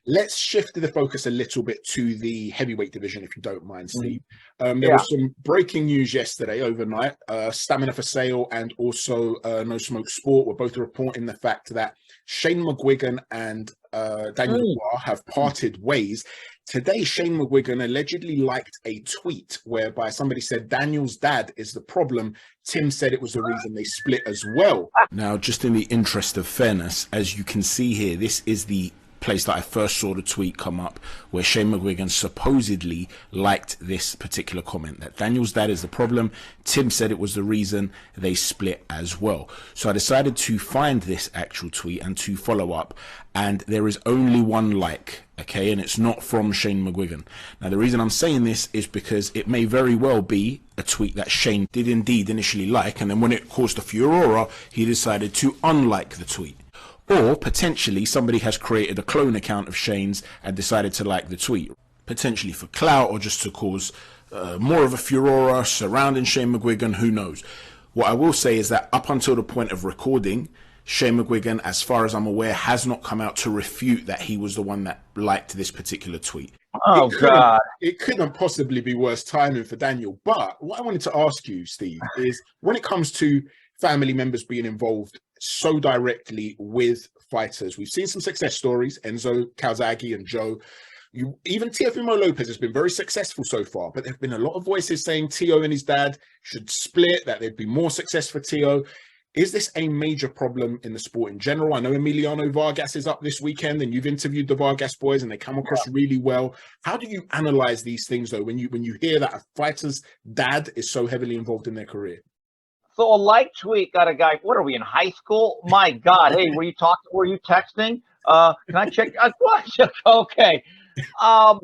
Let's shift the focus a little bit to the heavyweight division, if you don't mind, Steve. There Yeah. was some breaking news yesterday overnight. Stamina for Sale and also No Smoke Sport were both reporting the fact that Shane McGuigan and Daniel Dubois have parted ways. Today, Shane McGuigan allegedly liked a tweet whereby somebody said Daniel's dad is the problem. Tim said it was the reason they split as well. Now, just in the interest of fairness, as you can see here, this is the place that I first saw the tweet come up where Shane McGuigan supposedly liked this particular comment, that Daniel's dad is the problem. Tim said it was the reason they split as well. So I decided to find this actual tweet and to follow up, and there is only one like, okay, and it's not from Shane McGuigan. Now, the reason I'm saying this is because it may very well be a tweet that Shane did indeed initially like, and then when it caused a furore, he decided to unlike the tweet. Or potentially somebody has created a clone account of Shane's and decided to like the tweet, potentially for clout or just to cause more of a furore surrounding Shane McGuigan, who knows. What I will say is that up until the point of recording, Shane McGuigan, as far as I'm aware, has not come out to refute that he was the one that liked this particular tweet. Oh, God. It couldn't possibly be worse timing for Daniel. But what I wanted to ask you, Steve, is when it comes to family members being involved so directly with fighters, we've seen some success stories, Enzo, Calzaghe, and Joe. Even Teofimo Lopez has been very successful so far, but there have been a lot of voices saying Teo and his dad should split, that there'd be more success for Teo. Is this a major problem in the sport in general? I know Emiliano Vargas is up this weekend, and you've interviewed the Vargas boys, and they come across really well. How do you analyze these things, though, when you hear that a fighter's dad is so heavily involved in their career? So a like tweet got a guy, what are we, in high school? My God. Hey, were you talking? Were you texting? Can I check? Okay. I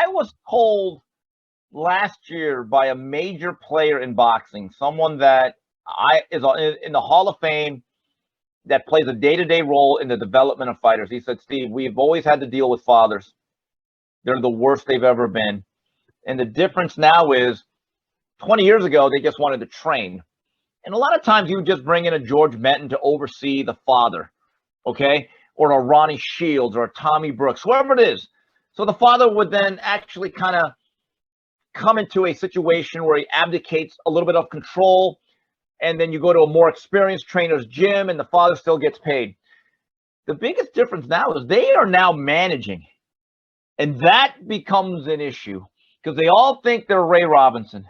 was told last year by a major player in boxing, someone that is in the Hall of Fame, that plays a day-to-day role in the development of fighters. He said, Steve, we've always had to deal with fathers. They're the worst they've ever been. And the difference now is 20 years ago, they just wanted to train. And a lot of times you would just bring in a George Benton to oversee the father, okay? Or a Ronnie Shields or a Tommy Brooks, whoever it is. So the father would then actually kind of come into a situation where he abdicates a little bit of control, and then you go to a more experienced trainer's gym and the father still gets paid. The biggest difference now is they are now managing. And that becomes an issue because they all think they're Ray Robinson.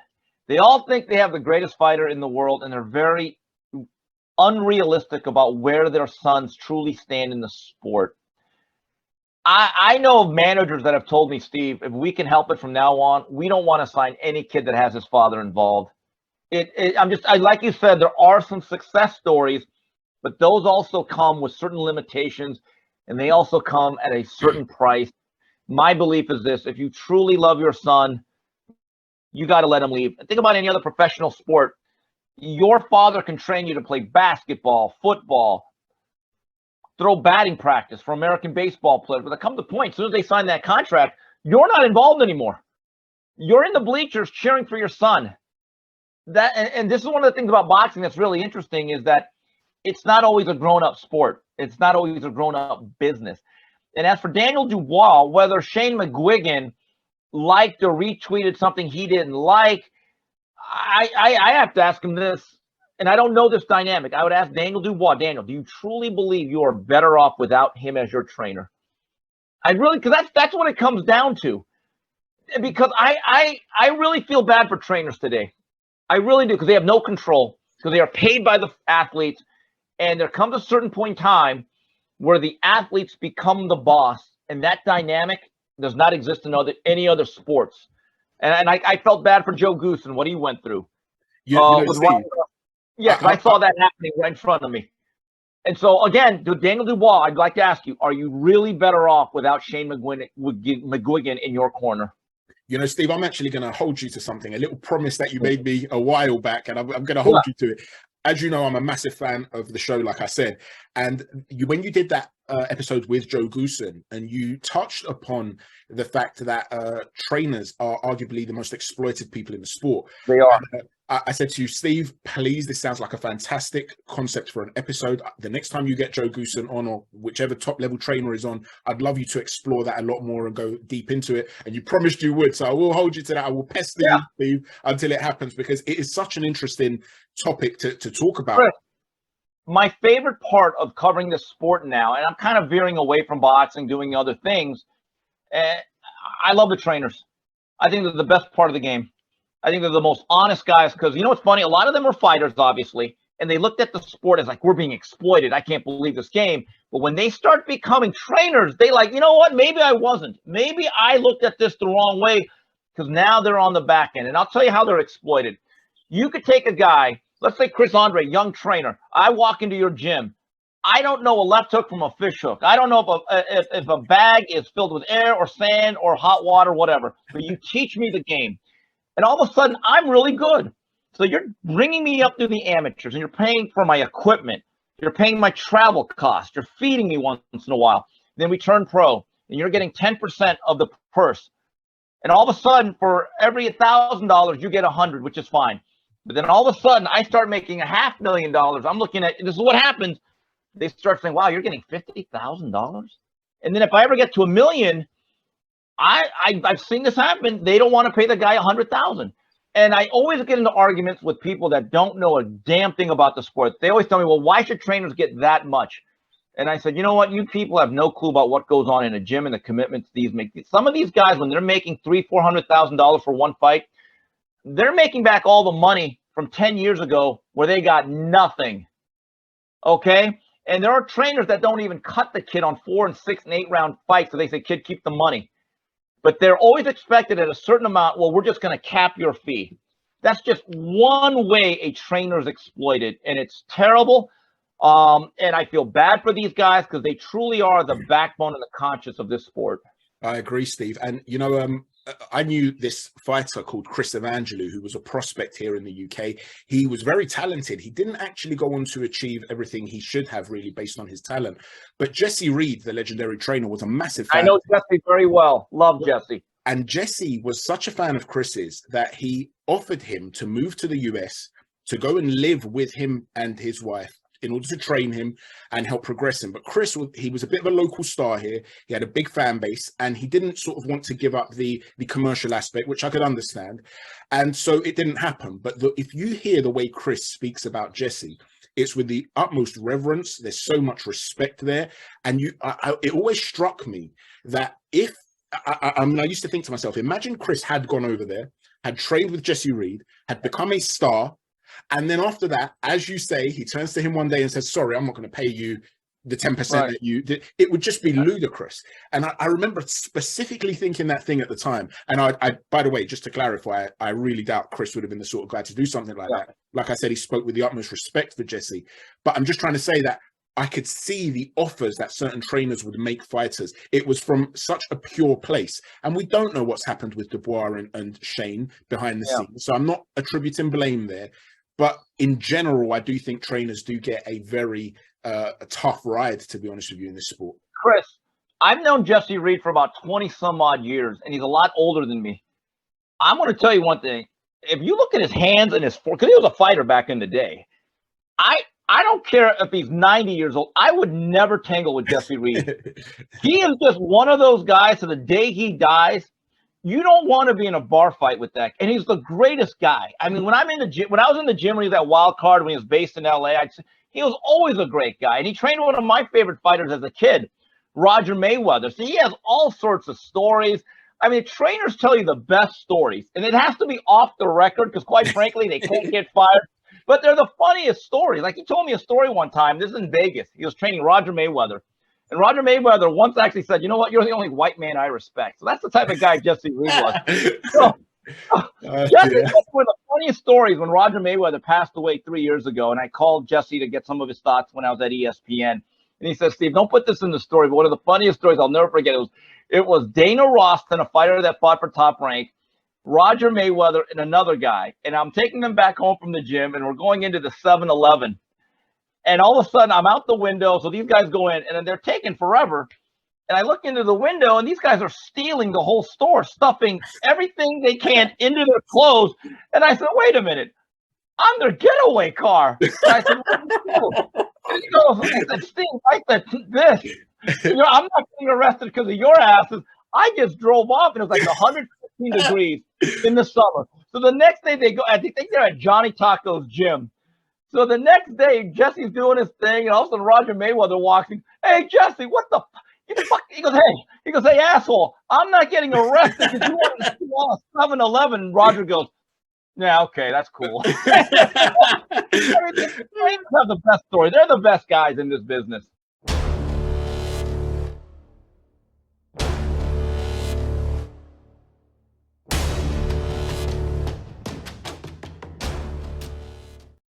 They all think they have the greatest fighter in the world, and they're very unrealistic about where their sons truly stand in the sport. I know of managers that have told me, Steve, if we can help it from now on, we don't want to sign any kid that has his father involved. Like you said, there are some success stories, but those also come with certain limitations, and they also come at a certain price. My belief is this: if you truly love your son, you got to let him leave. Think about any other professional sport. Your father can train you to play basketball, football, throw batting practice for American baseball players. But there comes a point, as soon as they sign that contract, you're not involved anymore. You're in the bleachers cheering for your son. And this is one of the things about boxing that's really interesting, is that it's not always a grown-up sport. It's not always a grown-up business. And as for Daniel Dubois, whether Shane McGuigan liked or retweeted something he didn't like, I have to ask him this, and I don't know this dynamic. I would ask Daniel Dubois, Daniel, do you truly believe you are better off without him as your trainer? Because that's what it comes down to. Because I really feel bad for trainers today. I really do, because they have no control, because they are paid by the athletes, and there comes a certain point in time where the athletes become the boss, and that dynamic does not exist in any other sports. And I felt bad for Joe Goose and what he went through. I saw that happening right in front of me. And so, again, to Daniel Dubois, I'd like to ask you, are you really better off without Shane McGuigan in your corner? You know, Steve, I'm actually going to hold you to something, a little promise that you made me a while back, and I'm going to hold you to it. As you know, I'm a massive fan of the show, like I said. And when you did that episode with Joe Goosen, and you touched upon the fact that trainers are arguably the most exploited people in the sport. They are. I said to you, Steve, please, this sounds like a fantastic concept for an episode. The next time you get Joe Goosen on, or whichever top-level trainer is on, I'd love you to explore that a lot more and go deep into it. And you promised you would, so I will hold you to that. I will pester you, Steve, until it happens, because it is such an interesting topic to talk about. Chris, my favorite part of covering this sport now, and I'm kind of veering away from boxing, doing other things, I love the trainers. I think they're the best part of the game. I think they're the most honest guys, because you know what's funny? A lot of them are fighters, obviously, and they looked at the sport as like, we're being exploited. I can't believe this game. But when they start becoming trainers, they like, you know what? Maybe I wasn't. Maybe I looked at this the wrong way, because now they're on the back end. And I'll tell you how they're exploited. You could take a guy, let's say Chris Andre, young trainer. I walk into your gym. I don't know a left hook from a fish hook. I don't know if a bag is filled with air or sand or hot water, whatever. But you teach me the game. And all of a sudden, I'm really good. So you're bringing me up to the amateurs, and you're paying for my equipment. You're paying my travel costs. You're feeding me once in a while. Then we turn pro, and you're getting 10% of the purse. And all of a sudden, for every $1,000, you get 100, which is fine. But then all of a sudden, I start making $500,000. I'm looking at, this is what happens. They start saying, wow, you're getting $50,000? And then if I ever get to $1 million, I've seen this happen. They don't want to pay the guy $100,000. And I always get into arguments with people that don't know a damn thing about the sport. They always tell me, well, why should trainers get that much? And I said, you know what? You people have no clue about what goes on in a gym and the commitments these make. Some of these guys, when they're making $300,000-$400,000 for one fight, they're making back all the money from 10 years ago where they got nothing. Okay? And there are trainers that don't even cut the kid on 4 and 6 and 8 round fights. So they say, kid, keep the money. But they're always expected at a certain amount. Well, we're just going to cap your fee. That's just one way a trainer is exploited, and it's terrible. And I feel bad for these guys, because they truly are the backbone and the conscience of this sport. I agree, Steve. And, you know, I knew this fighter called Chris Evangelou, who was a prospect here in the UK. He was very talented. He didn't actually go on to achieve everything he should have, really, based on his talent. But Jesse Reid, the legendary trainer, was a massive fan. I know Jesse very well. Love Jesse. And Jesse was such a fan of Chris's that he offered him to move to the US to go and live with him and his wife in order to train him and help progress him. But Chris, he was a bit of a local star here. He had a big fan base, and he didn't sort of want to give up the commercial aspect, which I could understand. And so it didn't happen. But if you hear the way Chris speaks about Jesse, it's with the utmost reverence. There's so much respect there. And it always struck me that if, I mean, I used to think to myself, imagine Chris had gone over there, had trained with Jesse Reid, had become a star, and then after that, as you say, he turns to him one day and says, sorry, I'm not going to pay you the 10% that you did. It would just be ludicrous. And I remember specifically thinking that thing at the time. And I, by the way, just to clarify, I really doubt Chris would have been the sort of guy to do something like that. Like I said, he spoke with the utmost respect for Jesse. But I'm just trying to say that I could see the offers that certain trainers would make fighters. It was from such a pure place. And we don't know what's happened with Dubois and Shane behind the scenes. So I'm not attributing blame there. But in general, I do think trainers do get a very a tough ride, to be honest with you, in this sport. Chris, I've known Jesse Reid for about 20 some odd years, and he's a lot older than me. I'm going to tell you one thing. If you look at his hands and his form, because he was a fighter back in the day, I don't care if he's 90 years old. I would never tangle with Jesse Reid. He is just one of those guys, to the day he dies, you don't want to be in a bar fight with that. And he's the greatest guy. I mean, when I was in the gym, when he was at Wild Card, when he was based in LA, he was always a great guy. And he trained one of my favorite fighters as a kid, Roger Mayweather. So he has all sorts of stories. I mean, trainers tell you the best stories. And it has to be off the record, because quite frankly, they can't get fired. But they're the funniest stories. Like, he told me a story one time. This is in Vegas. He was training Roger Mayweather. And Roger Mayweather once actually said, you know what, you're the only white man I respect. So that's the type of guy Jesse Reid was. So, Jesse, one of the funniest stories, when Roger Mayweather passed away 3 years ago, and I called Jesse to get some of his thoughts when I was at ESPN. And he said, Steve, don't put this in the story, but one of the funniest stories I'll never forget, it was Dana Roston, a fighter that fought for Top Rank, Roger Mayweather, and another guy. And I'm taking them back home from the gym, and we're going into the 7-Eleven. And all of a sudden, I'm out the window. So these guys go in, and then they're taking forever. And I look into the window, and these guys are stealing the whole store, stuffing everything they can into their clothes. And I said, wait a minute. I'm their getaway car. And I said, what do you do? And he goes, I said, Steve, I said this. I'm not getting arrested because of your asses. I just drove off, and it was like 115 degrees in the summer. So the next day they go, I think they're at Johnny Taco's gym. So the next day, Jesse's doing his thing, and all of a sudden Roger Mayweather walks in. Hey, Jesse, what the fuck? He goes, hey, asshole, I'm not getting arrested because you wanted to do 7-Eleven. Roger goes, yeah, okay, that's cool. I mean, they have the best story. They're the best guys in this business.